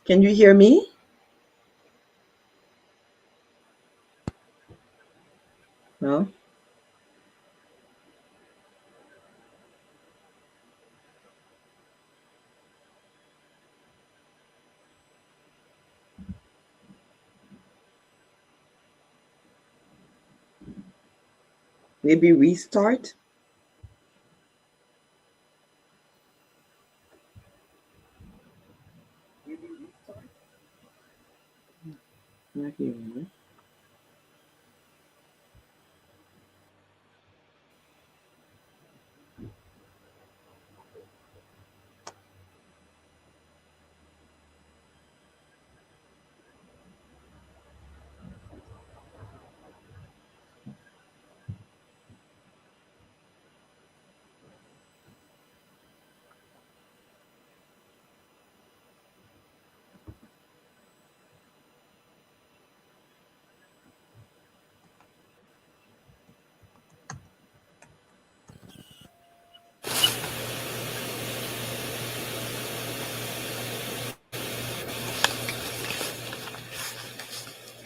Can you hear me? No. Maybe restart. Not hearing me.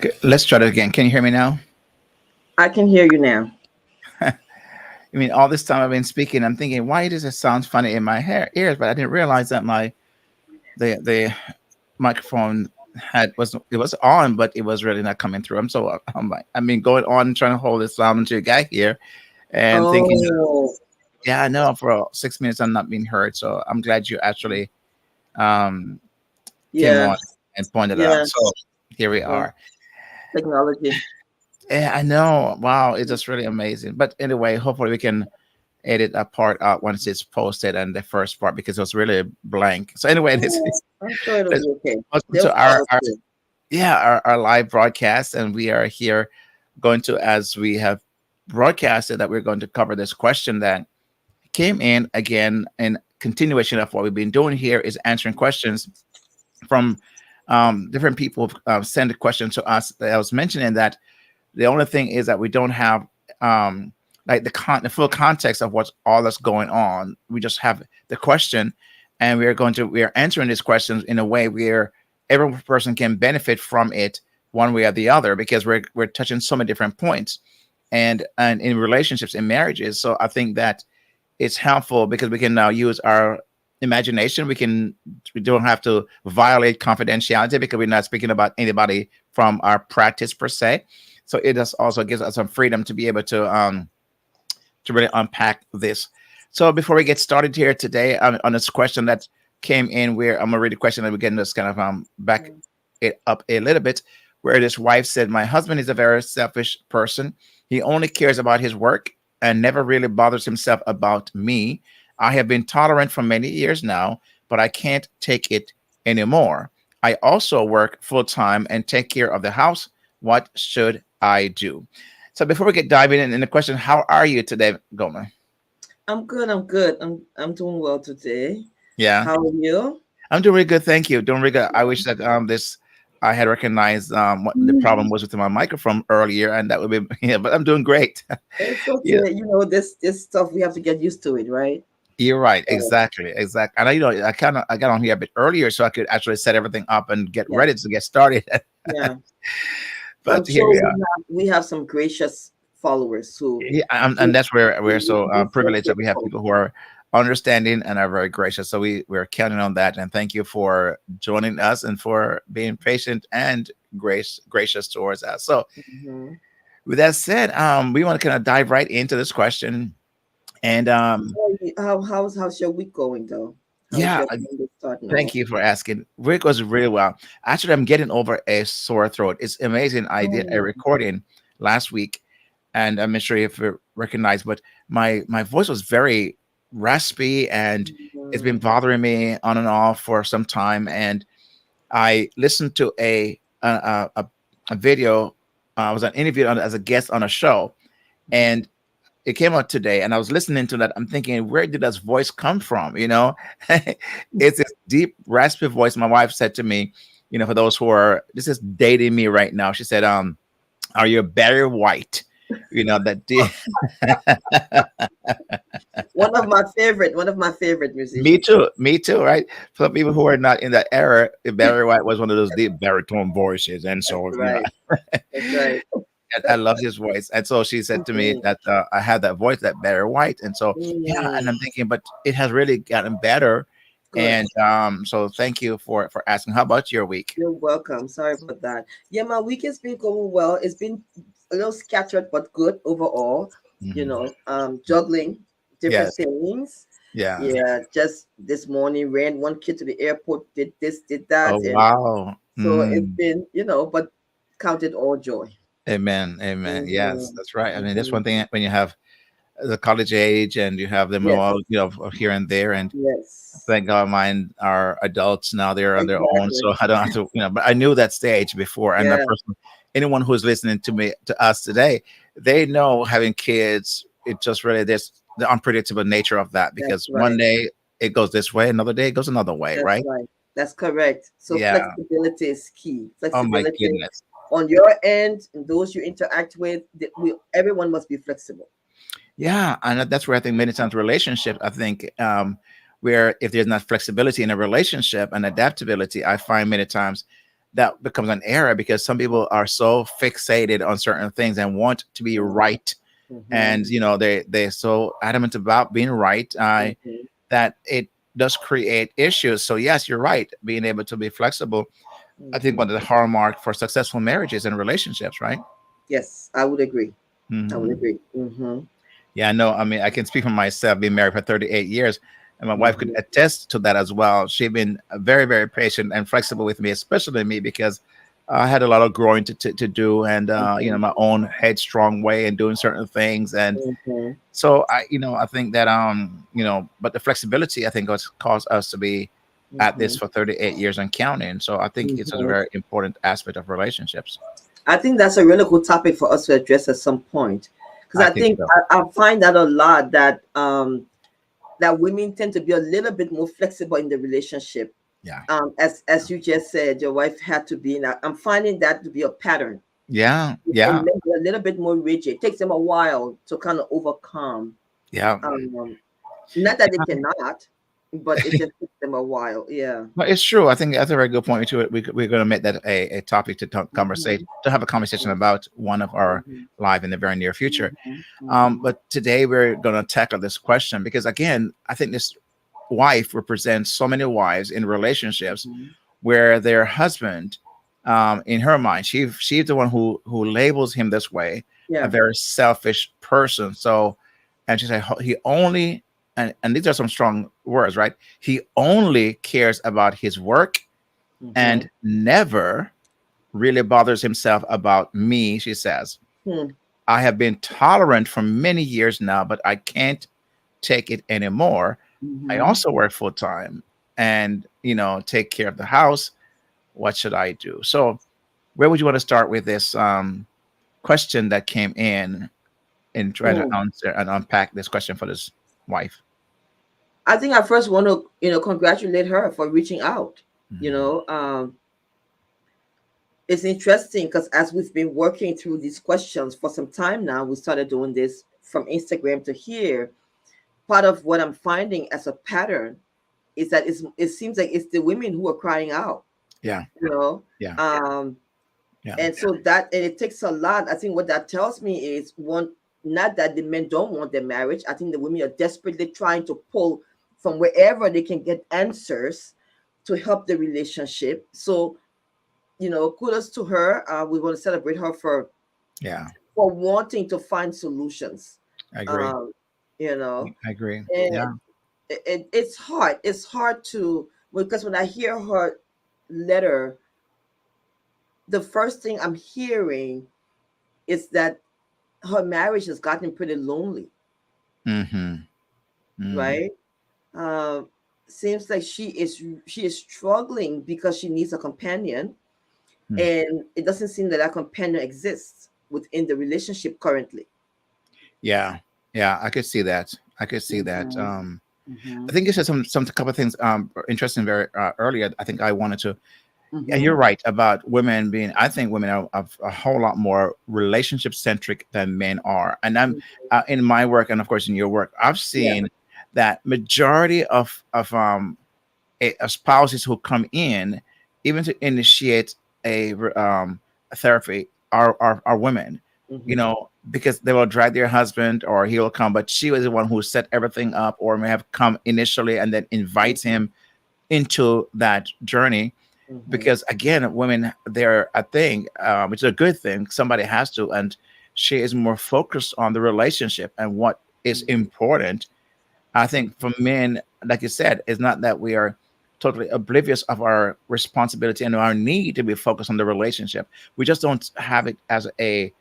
Okay, let's try that again. Can you hear me now? I can hear you now. I mean, all this time I've been speaking, I'm thinking, why does it sound funny in my ears? But I didn't realize that the microphone had was it was on, but it was really not coming through. I'm like, I mean, going on and trying to hold this sound until you got here, and thinking, Oh, yeah, I know for 6 minutes I'm not being heard. So I'm glad you actually um came yeah, on and pointed it yeah, out. So here we yeah. are. Technology. Yeah, I know. Wow, it's just really amazing. But anyway, hopefully we can edit a part out once it's posted and the first part because it was really blank. So anyway, Yeah, I'm sure it'll let's be okay. welcome They'll to follow our through. yeah our live broadcast, and we are here going to, as we have broadcasted, that we're going to cover this question that came in again in continuation of what we've been doing here is answering questions from different people send a question to us. That I was mentioning that the only thing is that we don't have like the full context of what's all that's going on. We just have the question, and we are answering these questions in a way where every person can benefit from it one way or the other, because we're touching so many different points and in relationships, in marriages. So I think that it's helpful because we can now use our imagination. We don't have to violate confidentiality because we're not speaking about anybody from our practice per se. So it just also gives us some freedom to be able to really unpack this. So before we get started here today on this question that came in, where I'm gonna read the question and we're getting this kind of back it up a little bit, where this wife said, "My husband is a very selfish person. He only cares about his work and never really bothers himself about me. I have been tolerant for many years now, but I can't take it anymore. I also work full time and take care of the house. What should I do?" So before we get diving in the question, how are you today, Goumah? I'm good. I'm good. I'm doing well today. Yeah, How are you? I'm doing really good. Thank you. Doing really good. I wish that this I had recognized what the problem was with my microphone earlier, and that would be yeah. But I'm doing great. It's Yeah, okay. This stuff we have to get used to it, right? you're right. So, Exactly. Exactly. And I got on here a bit earlier so I could actually set everything up and get yeah, ready to get started. yeah. I'm But here sure we are. we have some gracious followers Yeah, and who that's where we're so so privileged that we have faithful. people who are understanding and are very gracious. So we're counting on that, and thank you for joining us and for being patient and gracious towards us. So Mhm. with that said, we want to kind of dive right into this question, and How's your week going though? How's yeah, your Monday starting thank off? you for asking. Week was really well. Actually, I'm getting over a sore throat. It's amazing. I did a Oh, recording last week, and I'm not sure if you recognize, but my voice was very raspy, and it's been mhm. bothering me on and off for some time. And I listened to a video. I was an interview as a guest on a show, and it came out today, and I was listening to that. I'm thinking, where did that voice come from? It's this deep, raspy voice. My wife said to me, for those who are, this is dating me right now. She said, "Are you Barry White?" That deep. One of my favorite Me musicians. too. Me too. Right. For people who are not in that era, Barry White was one of those deep baritone voices, and That's so right. That's right. I love his voice. And so she said to me Mhm. that I had that voice, that Barry White, and so yeah. And Mm, I'm thinking, but it has really gotten better. good. And so thank you for asking. How about your week? You're welcome. Sorry about that. Yeah, my week has been going well. It's been a little scattered, but good overall. Hmm. Juggling different Yes. things. Yeah. Yeah, just this morning ran one kid to the airport, did this, did Oh that, and wow. so it's Mm. been, but counted all joy. Amen. Amen. Yes, Mm-hmm. that's right. I mean, that's Mm-hmm. one thing when you have the college age and you have them Yes, all, here and there. And yes, thank God mine are adults now, they're on their own. exactly. So I don't have to, but I knew that stage before. And that Yeah, person, anyone who's listening to us today, they know having kids, it just really, there's the unpredictable nature of that that's because one right. day it goes this way, another day it goes another way, That's right? right. That's correct. So Yeah. flexibility is key. Oh my Flexibility goodness. on your end and those you interact with. Everyone must be flexible. Yeah, and that's where I think many times relationships, I think, where if there's not flexibility in a relationship and adaptability, I find many times that becomes an error because some people are so fixated on certain things and want to be right, Mm-hmm. and they're so adamant about being right, Mm-hmm. that it does create issues. So yes, you're right. Being able to be flexible, I think Mm-hmm. one of the hallmark for successful marriages and relationships, right? Yes, I would agree. I would Hmm. agree. Mm-hmm. Yeah, no, I mean, I can speak for myself, being married for 38 years, and my wife could Mm-hmm. attest to that as well. She's been very, very patient and flexible with me, especially me, because I had a lot of growing to do, and Mm-hmm. my own headstrong way in doing certain things. And Mm-hmm. so I think that but the flexibility, I think, has caused us to be at this Mm-hmm. for 38 years and counting. So I think it's a Mm-hmm. very important aspect of relationships. I think that's a really good topic for us to address at some point, because I I think think so. I find that a lot that women tend to be a little bit more flexible in the relationship. Yeah. As you just said, your wife had to be. Now, I'm finding that to be a pattern. Yeah. And Yeah. men are a little bit more rigid. It takes them a while to kind of overcome. Yeah. Um, Not that they cannot, but it just takes them a while. Yeah. Well, it's true. I think that's a very good point. We're going to make that a topic to conversate Mhm. to have a conversation about one of our Mhm. live in the very near future. Mhm. Mhm. But today we're going to tackle this question because again, I think this wife represents so many wives in relationships Mhm. where their husband, in her mind, she's the one who labels him this way, a Yeah. very selfish person. So, and she said he only, and these are some strong words, right? He only cares about his work Mhm. and never really bothers himself about me. She says, Hmm. I have been tolerant for many years now, but I can't take it anymore. I Mhm. also work full time and take care of the house. What should I do? So, where would you want to start with this question that came in trying to Hmm. answer and unpack this question for this wife? I think I first want to, congratulate her for reaching out. You Mhm. know, it's interesting because as we've been working through these questions for some time now, we started doing this from Instagram to here. Part of what I'm finding as a pattern is that it seems like it's the women who are crying out, Yeah, you know. yeah, Um, yeah, and so and it takes a lot. I think what that tells me is one, not that the men don't want their marriage. I think the women are desperately trying to pull from wherever they can get answers to help the relationship. So, kudos to her. We want to celebrate her yeah. for wanting to find solutions. I agree. Um, you know, I agree. and Yeah, it's hard. It's hard to, because when I hear her letter, the first thing I'm hearing is that her marriage has gotten pretty lonely, mm-hmm. Mm-hmm. right? Um, Seems like she is struggling because she needs a companion, and it doesn't seem that that companion exists within the relationship currently. Yeah, yeah. I could see that. I could see that. Mhm. Mhm. I think you said some couple of things interesting very earlier. I think I wanted to. Yeah, Mhm. you're right about women being. I think women are a whole lot more relationship centric than men are, and I'm in my work and of course in your work. I've Yeah. seen that majority of spouses who come in, even to initiate a therapy, are women. You Mm-hmm. know, because they will drag their husband or he will come, but she was the one who set everything up, or may have come initially and then invites him into that journey. Mm-hmm. Because again, women, they're a thing, which is a good thing. Somebody has to, and she is more focused on the relationship and what is Mm-hmm. important. I think for men, like you said, it's not that we are totally oblivious of our responsibility and our need to be focused on the relationship. We just don't have it as a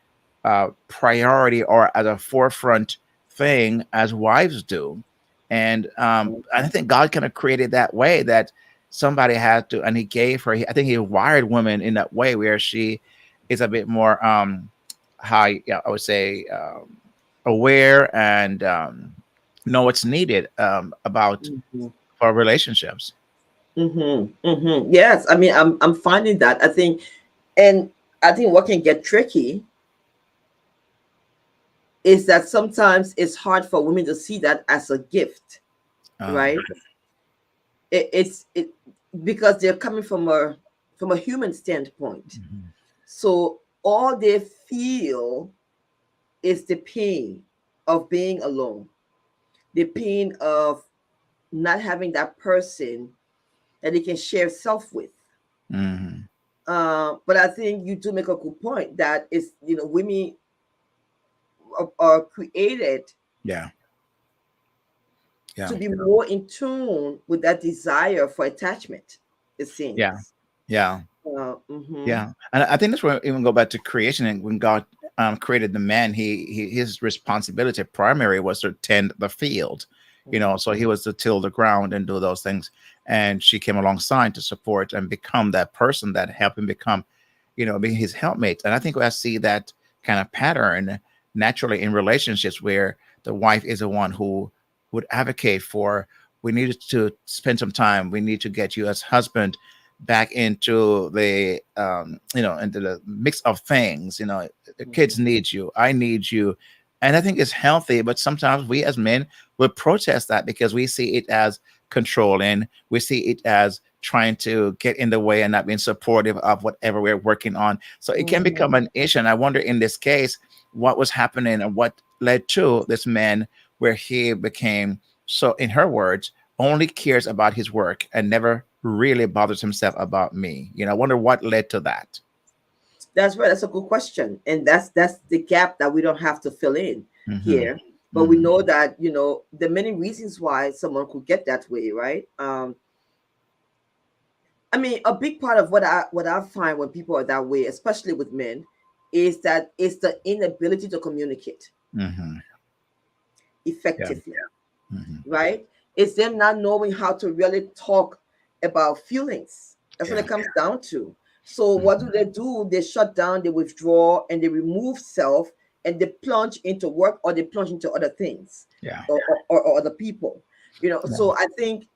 priority or as a forefront thing as wives do. And I think God kind of created that way, that somebody had to, and He gave her. I think He wired women in that way where she is a bit more high. Yeah, I would say aware and know what's needed about Mm-hmm. for relationships. Mm-hmm. Mm-hmm. Yes, I mean, I'm finding that. I think, and I think what can get tricky is that sometimes it's hard for women to see that as a gift, Um, right? It because they're coming from a human standpoint. mhm. So all they feel is the pain of being alone, the pain of not having that person that they can share self with. Mhm. But I think you do make a good point that is, women are created Yeah, to yeah, be more in tune with that desire for attachment. It yeah, seems. yeah. Mm-hmm. Yeah, and I think that's where even go back to creation. And when God created the man, his responsibility primary was to tend the field. You know, so he was to till the ground and do those things. And she came alongside to support and become that person that helped him become, be his helpmate. And I think I see that kind of pattern naturally in relationships where the wife is the one who would advocate for. We need to spend some time. We need to get you as husband back into into the mix of things. The kids Mm-hmm. need you, I need you. And I think it's healthy, but sometimes we as men will protest that because we see it as controlling. We see it as trying to get in the way and not being supportive of whatever we're working on. So it can Mm-hmm. become an issue. And I wonder in this case what was happening and what led to this man where he became, so in her words, only cares about his work and never really bothers himself about me. I wonder what led to that. That's right. That's a good question, and that's the gap that we don't have to fill in Hmm. here. But we Hmm. know that there are many reasons why someone could get that way, right? I mean, a big part of what I find when people are that way, especially with men, is that it's the inability to communicate Hmm. Yeah. effectively, Hmm. right? It's them not knowing how to really talk about feelings. That's what Yeah. it comes down to. So what Hmm. do? They shut down, they withdraw, and they remove self, and they plunge into work, or they plunge into other things, Yeah. or other people. Yeah. So I think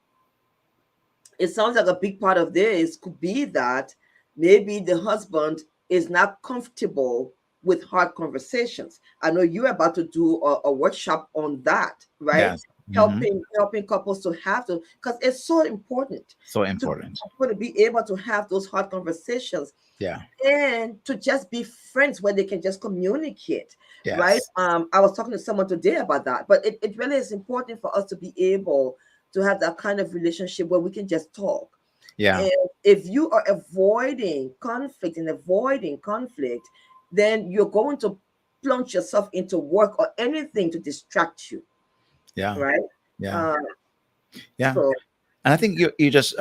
it sounds like a big part of this could be that maybe the husband is not comfortable with hard conversations. I know you're about to do a workshop on that, right? Yes. Hmm. Helping couples to have to, because it's so important So to important. be able to have those hard conversations Yeah. and to just be friends where they can just communicate, right? Yes. I was talking to someone today about that, but it really is important for us to be able to have that kind of relationship where we can just talk. Yeah. And if you are avoiding conflict and avoiding conflict, then you're going to plunge yourself into work or anything to distract you, Yeah. right? Yeah. uh, Yeah. so And I think you just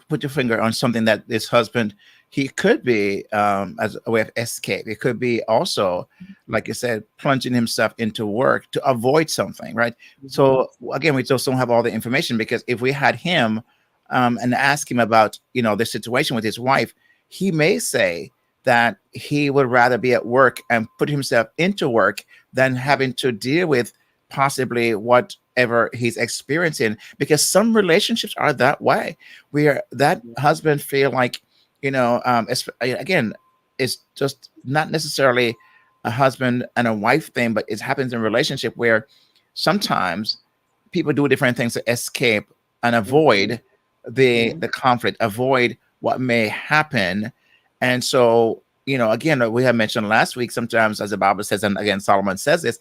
put your finger on something that this husband, he could be as a way of escape. It could be also, like you said, plunging himself into work to avoid something, right? mhm, So again, we just don't have all the information, because if we had him and ask him about the situation with his wife, he may say that he would rather be at work and put himself into work than having to deal with possibly whatever he's experiencing, because some relationships are that way, where that husband feel like again, it's just not necessarily a husband and a wife thing, but it happens in relationship where sometimes people do different things to escape and Mm-hmm. avoid Mm-hmm. the conflict, avoid what may happen. And so, again, we have mentioned last week, sometimes, as the Bible says, and again, Solomon says this,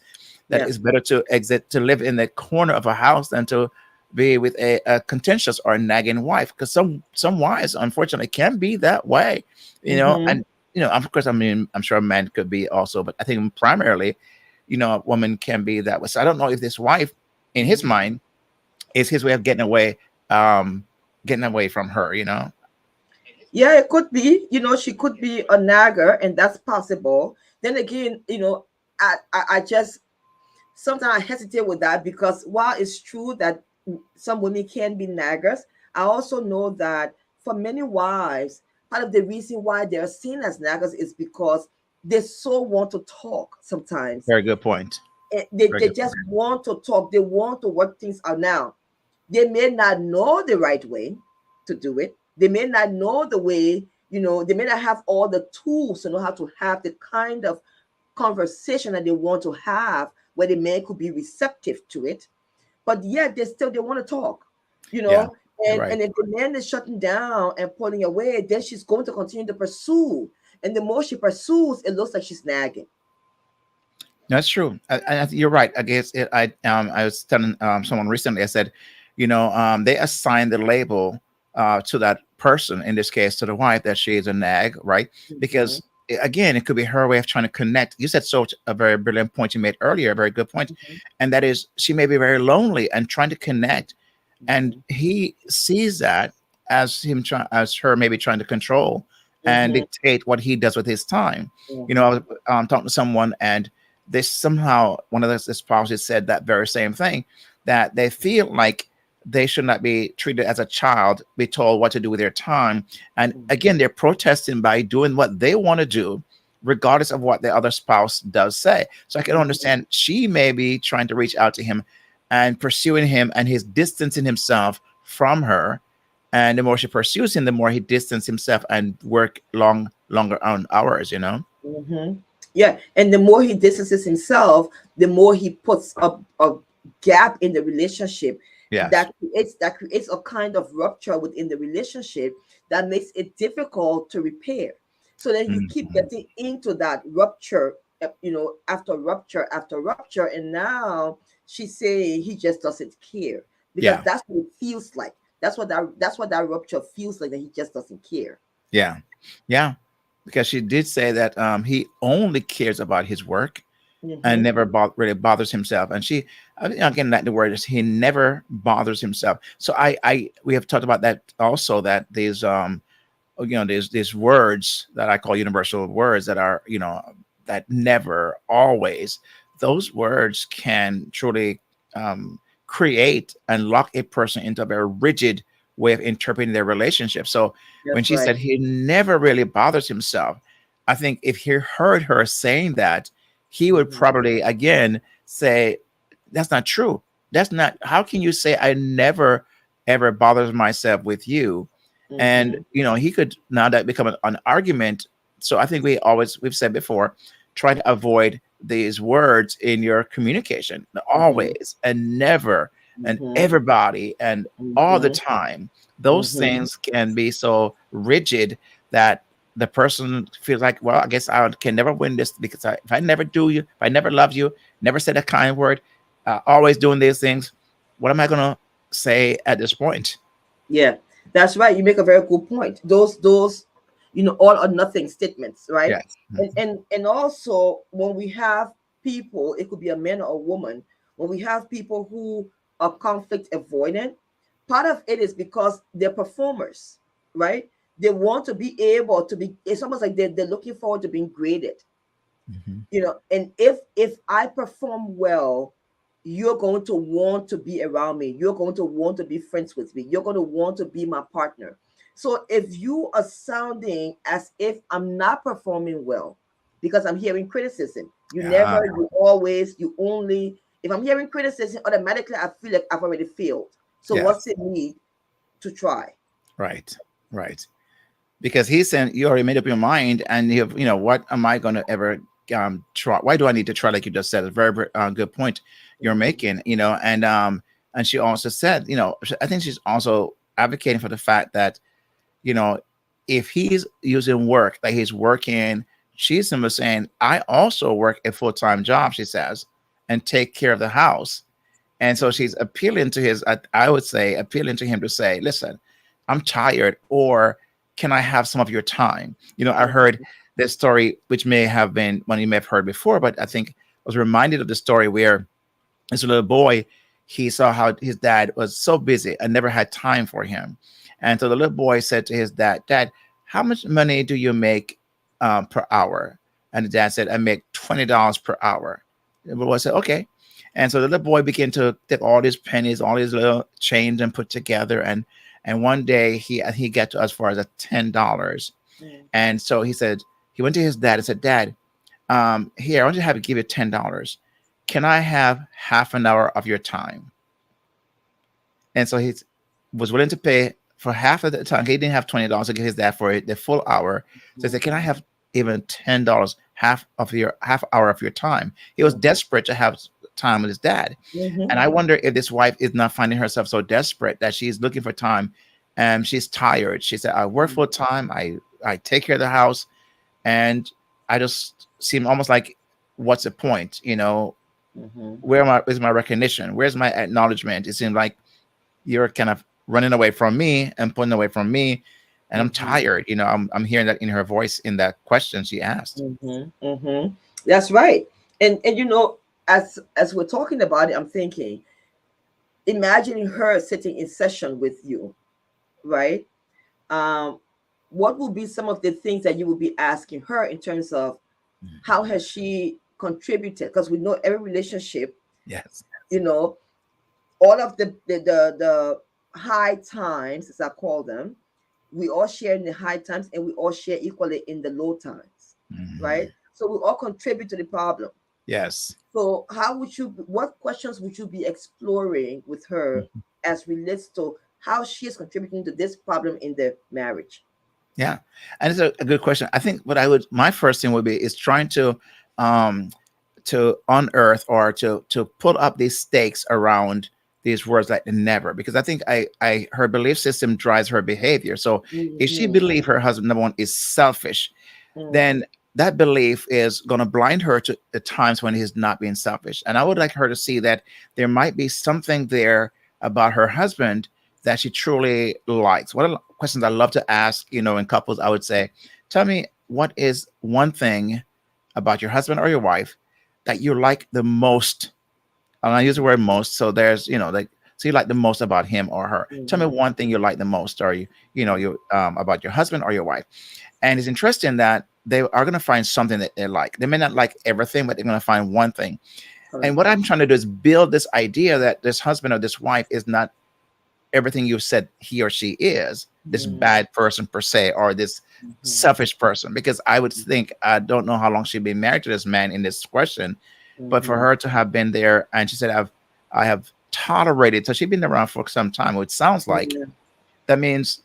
that Yeah. it's better to live in the corner of a house than to be with a contentious or a nagging wife, because some wives, unfortunately, can be that way, Mm-hmm. and of course, I mean, I'm sure a man could be also, but I think primarily, a woman can be that way. So I don't know if this wife, in his Mm-hmm. mind, is his way of um, getting away from her. Yeah, it could be. She could be a nagger, and that's possible. Then again, I just sometimes I hesitate with that, because while it's true that some women can be naggers, I also know that for many wives, part of the reason why they're seen as naggers is because they so want to talk sometimes. Very good point. Very They good just point. want to talk. They want to work things out. Now, they may not know the right way to do it. They may not know the way, they may not have all the tools to know how to have the kind of conversation that they want to have, where the man could be receptive to it. But yet they want to talk, you Yeah, know. you're And right. if the man is shutting down and pulling away, then she's going to continue to pursue. And the more she pursues, it looks like she's nagging. That's true. You're right. I guess I was telling someone recently. I said, they assign the label to that person, in this case to the wife, that she is a nag, right? Mm-hmm. Because again, it could be her way of trying to connect. You said so a very brilliant point you made earlier, a very good point, Mm-hmm. and that is she may be very lonely and trying to connect, and Mm-hmm. he sees that as her maybe trying to control and Mm-hmm. dictate what he does with his time. I Mm-hmm. was talking to someone, and they somehow, one of the spouses said that very same thing, that they feel like they should not be treated as a child, be told what to do with their time. And again, they're protesting by doing what they want to do, regardless of what the other spouse does say. So I can Mm-hmm. understand she may be trying to reach out to him and pursuing him, and he's distancing himself from her. And the more she pursues him, the more he distances himself and work longer on hours. Mm-hmm. Yeah, and the more he distances himself, the more he puts a gap in the relationship. Yes. That creates a kind of rupture within the relationship that makes it difficult to repair. So then he keep Mhm. getting into that rupture, after rupture after rupture, and now she's saying he just doesn't care, because Yeah. that's what it feels like. That's what that rupture feels like, that he just doesn't care. Yeah. Yeah. Because she did say that he only cares about his work and Mm-hmm. never really bothers himself. And I mean, again, like the word is, he never bothers himself. So we have talked about that also, that there's these words that I call universal words, that are, that never, always, those words can truly create and lock a person into a very rigid way of interpreting their relationship. So when That's she right. said he never really bothers himself, I think if he heard her saying that, he would Mm-hmm. probably again say, that's not true. That's not, how can you say I never ever bothers myself with you? And Mm-hmm. he could now that become an argument. So I think we've said before, try to avoid these words in your communication, Mm-hmm. always and never and Mm-hmm. everybody and all the Mm-hmm. time. Those Mm-hmm. things can be so rigid that the person feels like, well, I guess I can never win this, because if I never do you, if I never love you, never said a kind word, always doing these things, what am I going to say at this point? Yeah, that's right. You make a very good point. Those, all or nothing statements, right? Yes. And also, when we have people, it could be a man or a woman. When we have people who are conflict avoidant, part of it is because they're performers, right? They want to be able to be. It's almost like they're looking forward to being graded. Mhm. And if I perform well, you're going to want to be around me, you're going to want to be friends with me, you're going to want to be my partner. So if you are sounding as if I'm not performing well, because I'm hearing criticism, you Yeah. never, you always, you only, if I'm hearing criticism, automatically I feel like I've already failed. So what's Yes. the need to try? Right. Right. Because he's saying you already made up your mind, and what am I going to ever try? Why do I need to try? Like you just said, a very good point you're Mhm. making. And And she also said, I think she's also advocating for the fact that, you know, if he's using work, like he's working, she's simply saying, I also work a full-time job, she says, and take care of the house. And so she's appealing to I would say, appealing to him to say, listen, I'm tired, or can I have some of your time? I heard this story, which may have been one you may have heard before, but I think I was reminded of the story where this little boy, he saw how his dad was so busy and never had time for him. And so the little boy said to his dad, Dad, how much money do you make per hour? And the dad said, I make $20 per hour. The boy said, okay. And so the little boy began to take all his pennies, all his little change, and put together. And one day he got to as far as $10. And so he went to his dad and said, Dad, here, I want to have to give you $10. Can I have half an hour of your time? And so he was willing to pay for half of the time. He didn't have $20 to give his dad for the full hour. So he said, can I have even $10, half hour of your time? He was desperate to have time with his dad. And I wonder if this wife is not finding herself so desperate that she's looking for time, and she's tired. She said, I work full time. I take care of the house, and I just seem almost like, what's the point? Where's my recognition? Where's my acknowledgement? It seems like you're kind of running away from me and pulling away from me, and I'm tired. I'm hearing that in her voice in that question she asked. That's right. And as we're talking about it, I'm thinking, imagining her sitting in session with you, right? What will be some of the things that you will be asking her in terms of how has she contributed? Because we know every relationship, yes, all of the high times, as I call them, we all share in the high times, and we all share equally in the low times, right? So we all contribute to the problem. Yes. So what questions would you be exploring with her as relates to how she is contributing to this problem in the marriage? Yeah. And it's a good question. I think my first thing would be is trying to unearth or to put up these stakes around these words like never, because I think her belief system drives her behavior. So if she believes her husband, number one, is selfish, then that belief is going to blind her to the times when he's not being selfish. And I would like her to see that there might be something there about her husband that she truly likes. One of the questions I love to ask, in couples, I would say, tell me, what is one thing about your husband or your wife that you like the most? And I use the word most. So there's, so you like the most about him or her. Tell me one thing you like the most, or about your husband or your wife. And it's interesting that they are going to find something that they like. They may not like everything, but they're going to find one thing. Correct. And what I'm trying to do is build this idea that this husband or this wife is not everything you've said he or she is, this bad person per se, or this selfish person. Because I would think, I don't know how long she'd been married to this man in this question, but for her to have been there, and she said, I have tolerated, so she's been around for some time, which sounds like that means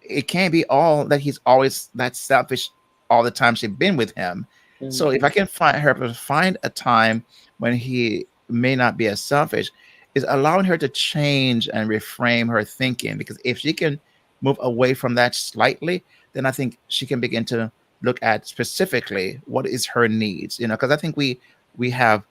it can't be all that he's always that selfish all the time she's been with him. So if I can find a time when he may not be as selfish, is allowing her to change and reframe her thinking. Because if she can move away from that slightly, then I think she can begin to look at specifically what is her needs. Because I think we have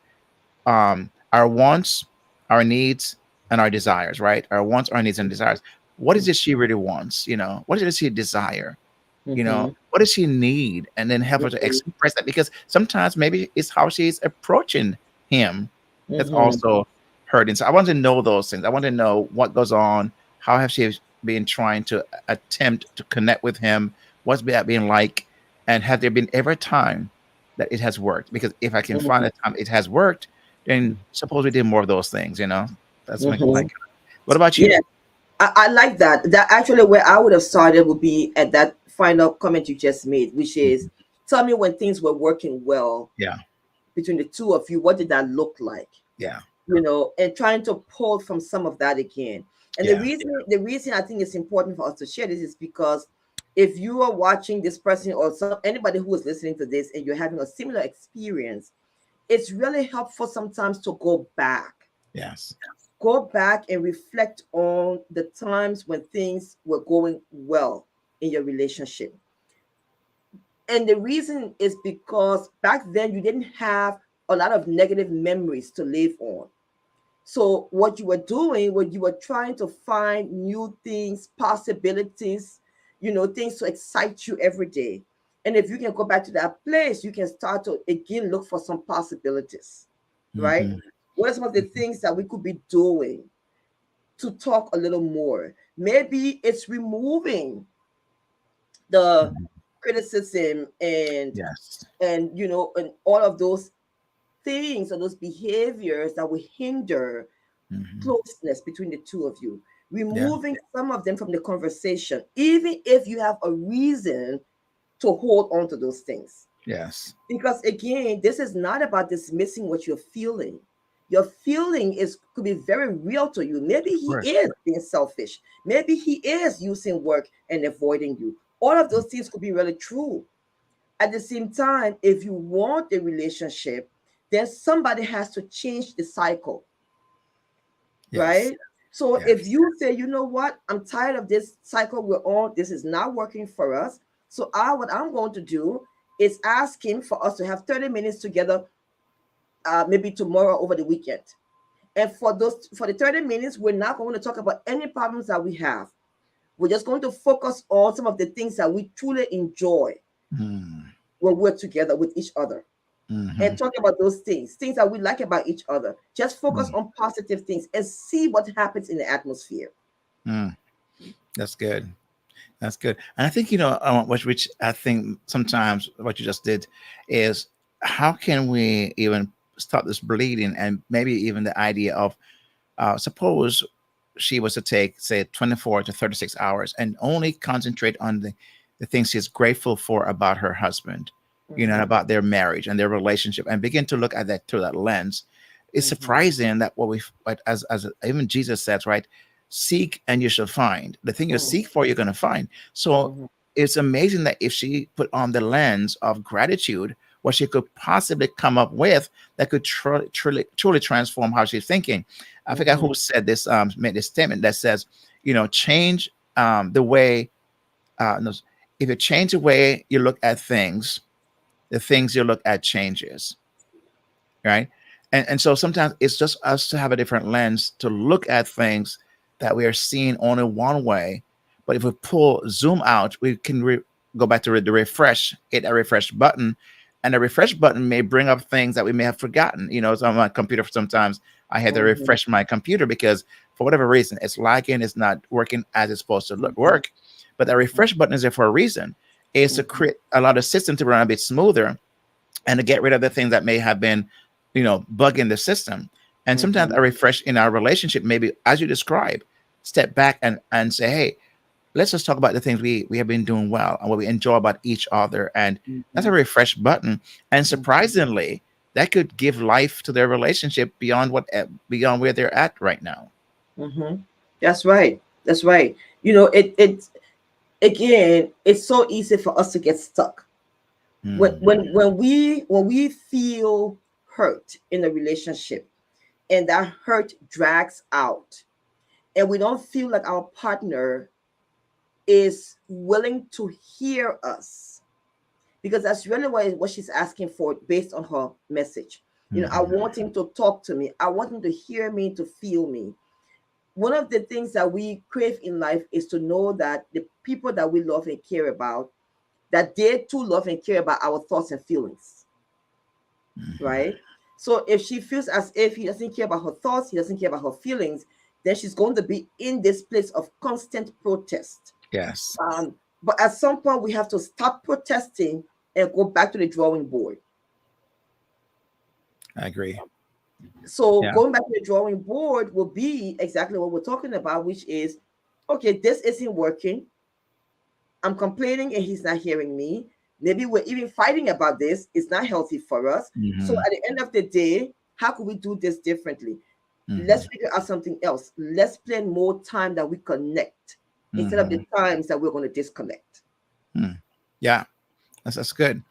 our wants, our needs, and our desires, right? Our wants, our needs, and desires. What is it she really wants? What does she desire? What does she need? And then help her to express that, because sometimes maybe it's how she's approaching him that's also hurting. So I want to know those things. I want to know what goes on. How has she been trying to attempt to connect with him? What's that been like? And have there been ever a time that it has worked? Because if I can find a time it has worked, then suppose we did more of those things, That's like. What about you? Yeah, I like that. That actually where I would have started would be at that final comment you just made, which is, tell me when things were working well. Yeah. Between the two of you, what did that look like? Yeah. And trying to pull from some of that again. And the reason I think it's important for us to share this is because if you are watching this person or anybody who is listening to this and you're having a similar experience, it's really helpful sometimes to go back. Yes. go back and reflect on the times when things were going well in your relationship. And the reason is because back then you didn't have a lot of negative memories to live on. So what you were doing was you were trying to find new things, possibilities, things to excite you every day. And if you can go back to that place, you can start to again look for some possibilities, right? Hmm. What are some of the things that we could be doing to talk a little more? Maybe it's removing the criticism Yes. and all of those things or those behaviors that will hinder Hmm. closeness between the two of you, Yeah. removing some of them from the conversation, even if you have a reason to hold on to those things. Yes. Because again, this is not about dismissing what you're feeling. Your feeling is could be very real to you. Maybe Of he course. is being selfish. Maybe he is using work and avoiding you. All of those things could be really true. At the same time, if you want a relationship, then somebody has to change the cycle, Yes. right? So if Yes. you say, you know what, I'm tired of this cycle we're on, this is not working for us. So what I'm going to do is ask him for us to have 30 minutes together, maybe tomorrow over the weekend. And for the 30 minutes, we're not going to talk about any problems that we have. We're just going to focus on some of the things that we truly enjoy Mm. when we're together with each other. And Hmm. talk about those things that we like about each other. Just focus Mm. on positive things and see what happens in the atmosphere. Mm. That's good. That's good. And I think, which I think sometimes what you just did is how can we even stop this bleeding, and maybe even the idea of suppose she was to take, say, 24 to 36 hours and only concentrate on the things she's grateful for about her husband, and Mm-hmm, about their marriage and their relationship, and begin to look at that through that lens. It's mm-hmm, surprising that as even Jesus says, right? Seek and you shall find. The thing you mm-hmm, seek for, you're going to find. So mm-hmm, it's amazing that if she put on the lens of gratitude, what she could possibly come up with that could truly transform how she's thinking. I forgot mm-hmm, who said this, made this statement that says, change the way, no, if you change the way you look at things, the things you look at changes, right? And so sometimes it's just us to have a different lens to look at things that we are seeing only one way. But if we zoom out, we can go back to the refresh, hit a refresh button, and the refresh button may bring up things that we may have forgotten. So on my computer, sometimes I had to mm-hmm, refresh my computer because for whatever reason, it's lagging, it's not working as it's supposed to mm-hmm, work. But the refresh button is there for a reason. It's to mm-hmm, create allow the system to run a bit smoother and to get rid of the things that may have been, bugging the system. And sometimes mm-hmm, a refresh in our relationship, maybe as you describe, step back and say, hey, let's just talk about the things we have been doing well and what we enjoy about each other. And that's a mm-hmm, refresh button. And mm-hmm, surprisingly, that could give life to their relationship beyond where they're at right now. mm-hmm. That's right. That's right. It again, it's so easy for us to get stuck. When Mm. when when we when we feel hurt in a relationship and that hurt drags out and we don't feel like our partner is willing to hear us, because that's really what she's asking for based on her message. I Hmm. want him to talk to me, I want him to hear me, to feel me. One of the things that we crave in life is to know that the people that we love and care about, that they too love and care about our thoughts and feelings, right? So if she feels as if he doesn't care about her thoughts, he doesn't care about her feelings, then she's going to be in this place of constant protest. Yes, But at some point, we have to stop protesting and go back to the drawing board. I agree. So Yeah. going back to the drawing board will be exactly what we're talking about, which is, okay, this isn't working. I'm complaining and he's not hearing me. Maybe we're even fighting about this. It's not healthy for us. So Hmm. at the end of the day, how could we do this differently? Let's Hmm. figure out something else. Let's plan more time that we connect instead of the Hmm. times that we're going to disconnect. Hmm. Yeah, that's good.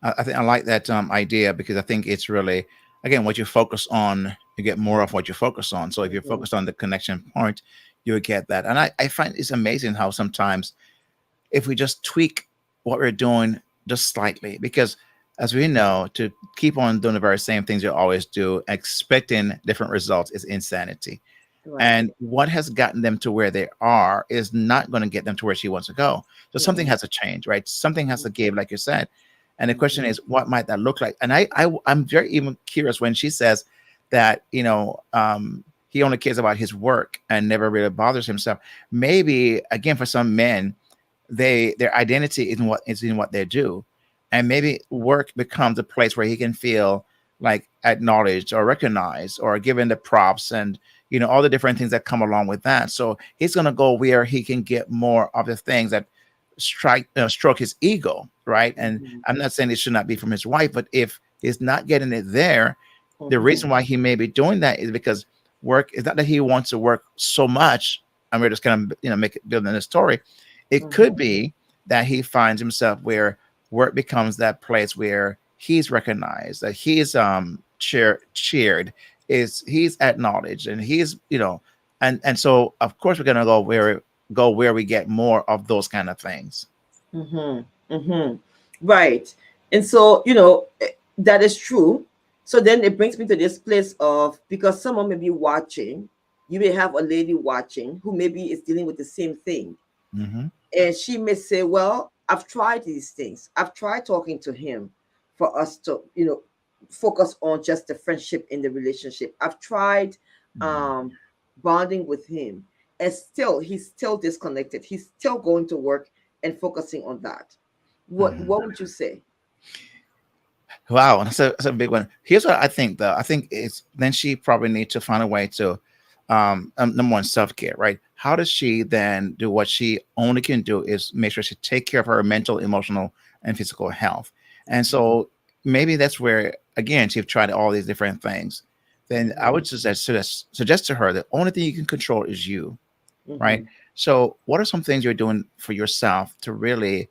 I think I like that idea because I think it's really, again, what you focus on. you get more of what you focus on. So if you're Mhm. focused on the connection point, you'll get that. And I find it's amazing how sometimes if we just tweak what we're doing just slightly, because as we know, to keep on doing the very same things you always do, expecting different results is insanity. Right. And what has gotten them to where they are is not going to get them to where she wants to go. So something Mm-mm. has to change, right? Something has to give, like you said. And the question Mhm. is, what might that look like? And I'm very even curious when she says that, he only cares about his work and never really bothers himself. Maybe again, for some men, their identity is in what they do, and maybe work becomes a place where he can feel like acknowledged or recognized or given the props and all the different things that come along with that. So he's going to go where he can get more of the things that stroke his ego, right? And Mhm. I'm not saying it should not be from his wife, but if he's not getting it there, the Mhm. reason why he may be doing that is because work is not that he wants to work so much. And we're just kind of make it building this story. It could Mhm. be that he finds himself where work becomes that place where he's recognized, that he's cheered, is he's acknowledged, and he's and so of course we're gonna go where we get more of those kind of things. Mhm. Mhm. Right. And so, that is true. So then it brings me to this place of, because someone may be watching, you may have a lady watching who maybe is dealing with the same thing. Hmm. And she may say, well, I've tried these things. I've tried talking to him for us to, focus on just the friendship in the relationship. I've tried um, bonding with him. And still, he's still disconnected. He's still going to work and focusing on that. What would you say? Wow, that's a big one. Here's what I think, though. I think it's then she probably needs to find a way to, number one, self care, right? How does she then do what she only can do is make sure she take care of her mental, emotional, and physical health. And so maybe that's where again she's tried all these different things. Then I Mhm. would suggest to her the only thing you can control is you, right? Mhm. So, what are some things you're doing for yourself to really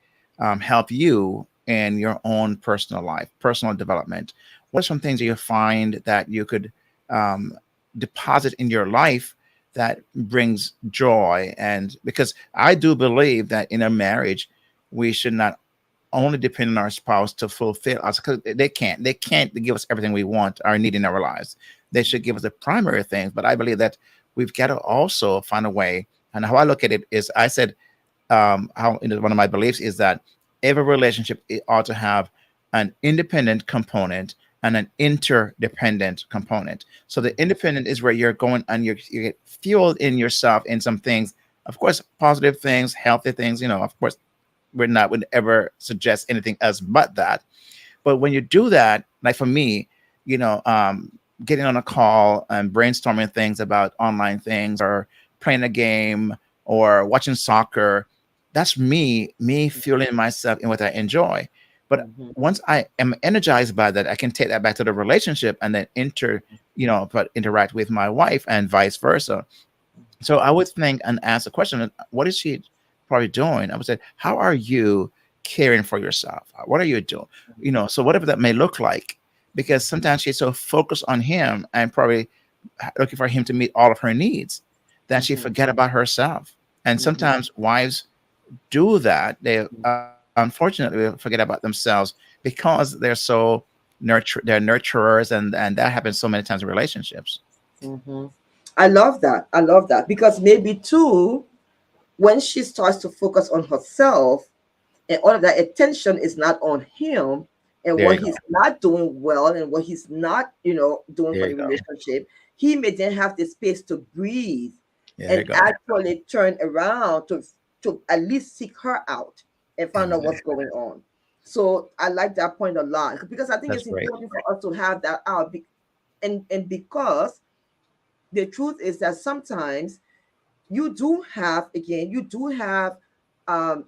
help you in your own personal life, personal development? What are some things that you find that you could um, deposit in your life that brings joy? And because I do believe that in a marriage, we should not only depend on our spouse to fulfill us because they can't give us everything we want or need in our lives. They should give us the primary things, but I believe that we've got to also find a way. And how I look at it is I said how one of my beliefs is that every relationship it ought to have an independent component and an interdependent component. So the independent is where you're going and you get fueled in yourself in some things, of course positive things, healthy things, of course would ever suggest anything else but that. But when you do that, like for me, you know, um, getting on a call and brainstorming things about online things or playing a game or watching soccer, that's me fueling myself in what I enjoy. But Mhm. once I am energized by that, I can take that back to the relationship and then interact with my wife and vice versa. So I would think and ask the question, what is she probably doing? I would say, how are you caring for yourself? What are you doing? So whatever that may look like, because sometimes she's so focused on him and probably looking for him to meet all of her needs that she Mhm. forget about herself. And Mhm. sometimes wives do that. They unfortunately forget about themselves because they're so they're nurturers, and that happens so many times in relationships. Mhm. I love that. I love that because maybe too, when she starts to focus on herself and all of that attention is not on him and There what you go. he's not doing well and what he's not, doing There for you the go. relationship, he may then have the space to breathe There and you go. actually turn around to at least seek her out and find out what's Exactly. going on. So I like that point a lot because I think That's it's great. important for us to have that out. And because the truth is that sometimes you do have um,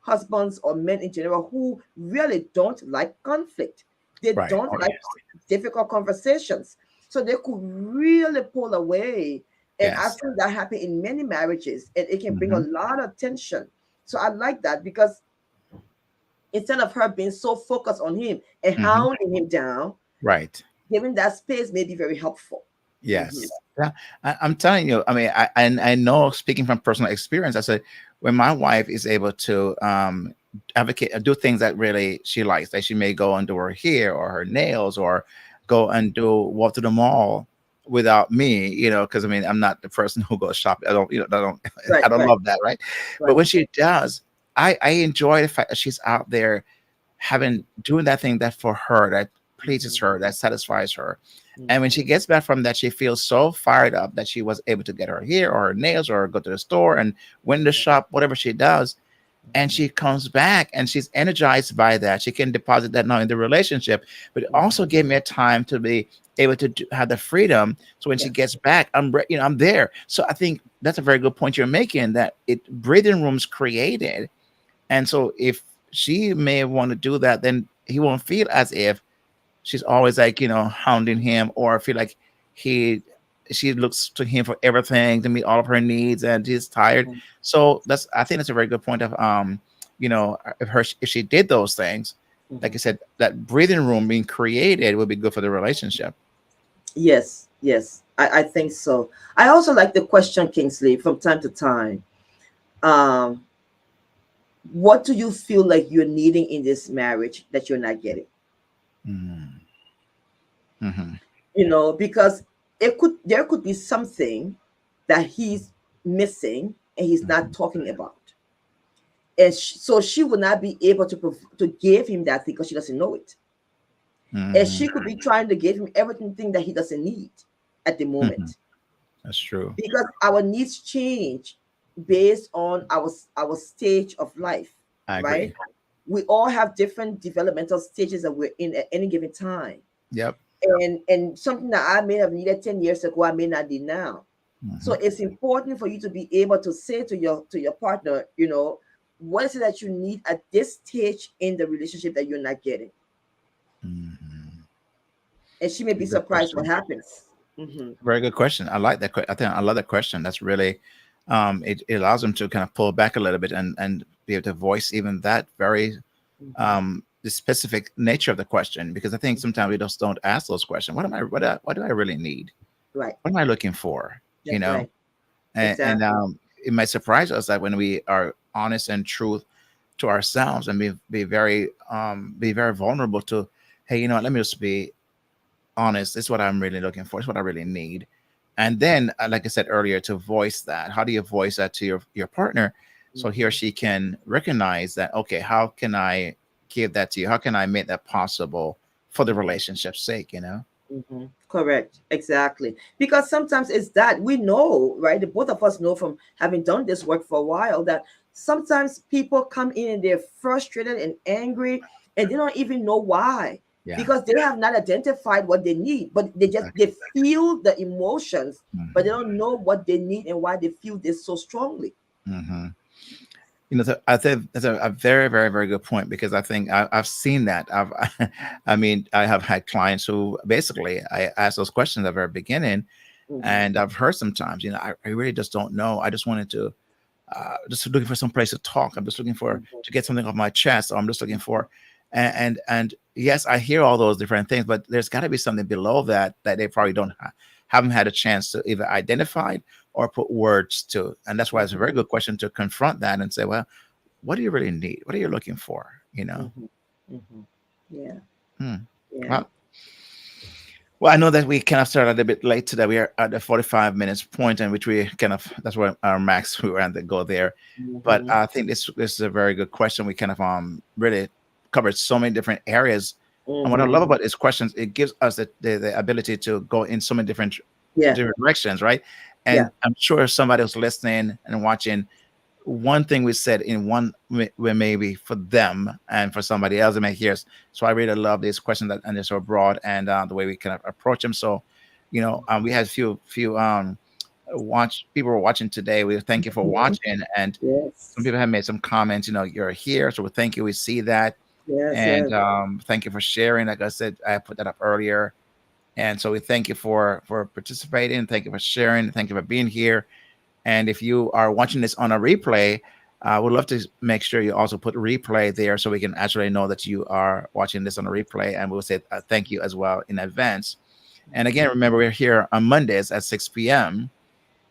husbands or men in general who really don't like conflict. They Right. don't Oh, like yes. difficult conversations. So they could really pull away. And I've Yes. seen that happen in many marriages, and it can bring a Hmm. lot of tension. So I like that because instead of her being so focused on him and Hmm. hounding him down, Right. giving that space may be very helpful. Hmm. Yes. Yeah. I'm telling you, I mean, I know speaking from personal experience, I said when my wife is able to advocate do things that really she likes, like she may go and do her hair or her nails or go and do walk to the mall without me, because I mean I'm not the person who goes shopping. I don't, I don't Right, I don't right, love that, right? But right. when she does, I enjoy the fact that she's out there having doing that thing that for her that pleases Hmm. her, that satisfies her. And when she Hmm. gets back from that, she feels so fired up that she was able to get her hair or her nails or go to the store and win the shop, whatever she does. And Hmm. she comes back and she's energized by that. She can deposit that now in the relationship, but it also Hmm. gave me a time to be able to have the freedom. So when she Yes. gets back, I'm there. So I think that's a very good point you're making, that it breathing rooms created. And so if she may want to do that, then he won't feel as if she's always like hounding him or feel like he she looks to him for everything to meet all of her needs and he's tired. Hmm. So I think that's a very good point of if she did those things, like Hmm. I said, that breathing room being created would be good for the relationship. Yes, yes, I think so. I also like the question, Kingsley, from time to time. Um, what do you feel like you're needing in this marriage that you're not getting? Mm-hmm. Mm-hmm. Because there could be something that he's missing and he's not talking about, and so she would not be able to give him that thing because she doesn't know it, and Mm-hmm. she could be trying to give him everything that he doesn't need at the Mm-hmm. moment, That's true. because our needs change based on our stage of life, I right? agree. We all have different developmental stages that we're in at any given time, Yep. and something that I may have needed 10 years ago I may not need now. So Mm-hmm. it's important for you to be able to say to your partner, what is it that you need at this stage in the relationship that you're not getting, Mm-hmm. and she may be Good surprised what question. happens. Hmm. Very good question. I like that. I think I love that question. That's really, it allows them to kind of pull back a little bit and be able to voice even that very Hmm. the specific nature of the question. Because I think sometimes we just don't ask those questions. What do I really need? Right. What am I looking for? You That's know, right. and Exactly. it might surprise us that when we are honest and truth to ourselves and be very vulnerable to, hey, you know what? Let me just be honest. This is what I'm really looking for. It's what I really need. And then, like I said earlier, to voice that. How do you voice that to your partner, so he or Hmm. she can recognize that? Okay, how can I give that to you? How can I make that possible for the Hmm. relationship's sake? You know. Hmm. Correct. Exactly. Because sometimes it's that we know, right? The both of us know from having done this work for a while that sometimes people come in and they're frustrated and angry and they don't even know why, Yeah. because they have not identified what they need, but they feel the emotions, but they Mm-hmm. don't know what they need and why they feel this so strongly. Mm-hmm. I think that's a very, very, very good point, because I think I've seen that. I mean, I have had clients who basically I ask those questions at the very beginning, Hmm. and I've heard sometimes, I really just don't know. I just wanted to, just looking for some place to talk. I'm just looking for to get something off my chest, or I'm just looking for, and yes, I hear all those different things, but there's got to be something below that they probably don't haven't had a chance to either identify or put words to, and that's why it's a very good question to confront that and say, well, what do you really need? What are you looking for? You know. Hmm. Hmm. Yeah. Hmm. Yeah. Well, well, I know that we kind of started a little bit late today. We are at the 45 minutes point, in which we kind of that's where our max we were at to go there. But Hmm. I think this is a very good question. We kind of really covered so many different areas. And what I Hmm. love about these questions, it gives us the ability to go in so many Yeah. different directions, right? Yeah. And I'm sure somebody who's listening and watching, one thing we said in one way maybe for them, and for somebody else it may hear. So I really love these questions that and they're so broad, and the way we kind of approach them. So we had few watch people were watching today. We thank you for Mhm. watching, and some Yes. people have made some comments. You're here, so we thank you. We see that. Yes. And Yes. thank you for sharing. Like I said, I put that up earlier, and so we thank you for participating. Thank you for sharing. Thank you for being here. And if you are watching this on a replay, we'd love to make sure you also put replay there, so we can actually know that you are watching this on a replay. And we'll say thank you as well in advance. And again, remember, we're here on Mondays at 6 p.m.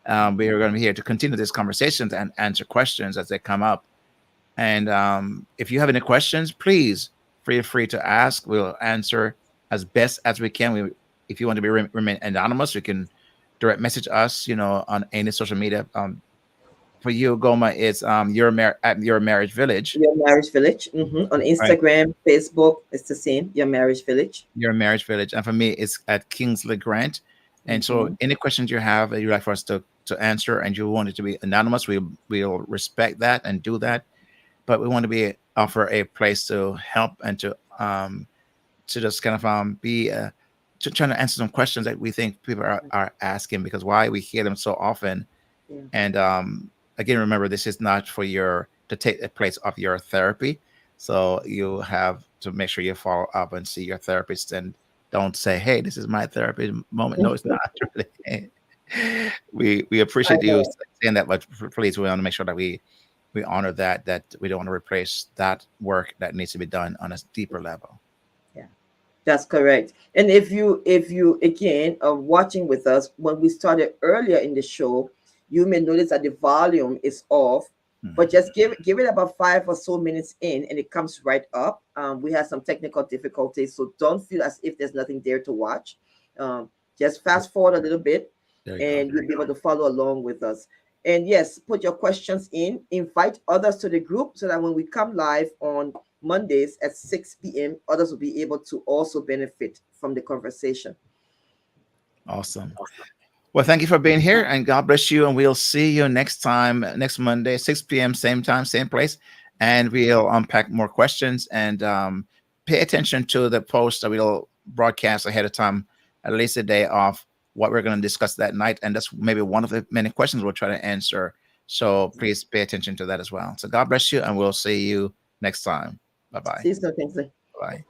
We are going to be here to continue these conversations and answer questions as they come up. And if you have any questions, please feel free to ask. We'll answer as best as we can. If you want to remain anonymous, you can direct message us, on any social media. For you, Goumah, it's at Your Marriage Village. Your Marriage Village. On Right. Instagram, Facebook, it's the same. Your Marriage Village. Your Marriage Village. And for me, it's at Kingsley Grant. And so Mm-hmm. any questions you have that you'd like for us to answer and you want it to be anonymous, we'll respect that and do that. But we want to offer a place to help and to just kind of be to trying to answer some questions that we think people are asking, because why we hear them so often. Yeah. And again, remember, this is not for to take the place of your therapy. So you have to make sure you follow up and see your therapist, and don't say, "Hey, this is my therapy moment." No, it's not really. We I appreciate you know. saying that, but please, we want to make sure that we honor that we don't want to replace that work that needs to be done on a deeper level. Yeah. That's correct. And if you again are watching with us when we started earlier in the show, you may notice that the volume is off, but Mhm. just give it about 5 or so minutes in, and it comes right up. We had some technical difficulties, so don't feel as if there's nothing there to watch. Just fast forward a little bit, There you go. and you'll be able to follow along with us. And yes, put your questions in. Invite others to the group so that when we come live on Mondays at 6 p.m., others will be able to also benefit from the conversation. Awesome. Well, thank you for being here, and God bless you. And we'll see you next time, next Monday, 6 p.m., same time, same place. And we'll unpack more questions, and pay attention to the post that we'll broadcast ahead of time, at least a day off, what we're going to discuss that night. And that's maybe one of the many questions we'll try to answer. So please pay attention to that as well. So God bless you, and we'll see you next time. Bye bye. See you soon, Kingsley. Bye.